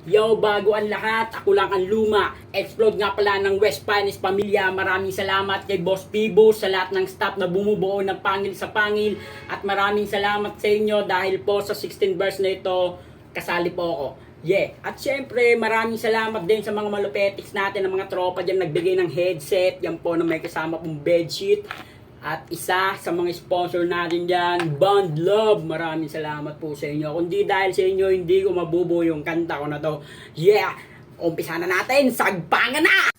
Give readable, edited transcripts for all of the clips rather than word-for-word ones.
Yo, bago ang lahat, ako lang ang luma. Explode nga pala ng West Pines Pamilya. Maraming salamat kay Boss Pibo sa lahat ng staff na bumubuo ng Pangil sa Pangil. At maraming salamat sa inyo dahil po sa 16 verse na ito, kasali po ako. Yeah. At syempre, maraming salamat din sa mga malupetics natin, ng mga tropa dyan nagbigay ng headset. Yan po na may kasama pong bedsheet. At isa sa mga sponsor natin dyan, Bond Love. Maraming salamat po sa inyo. Kundi dahil sa inyo, hindi ko mabubuo yung kanta ko na to. Yeah! Umpisa na natin! Sagpangan na!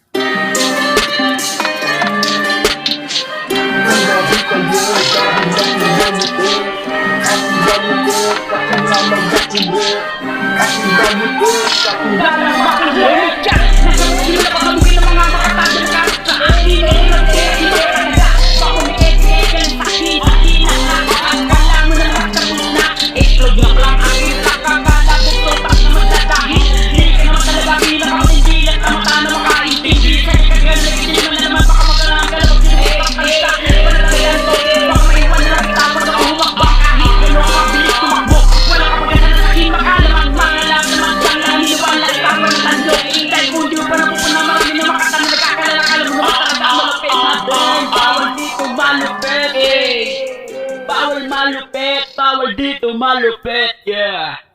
Bawal malupit, bawal dito malupit, yeah!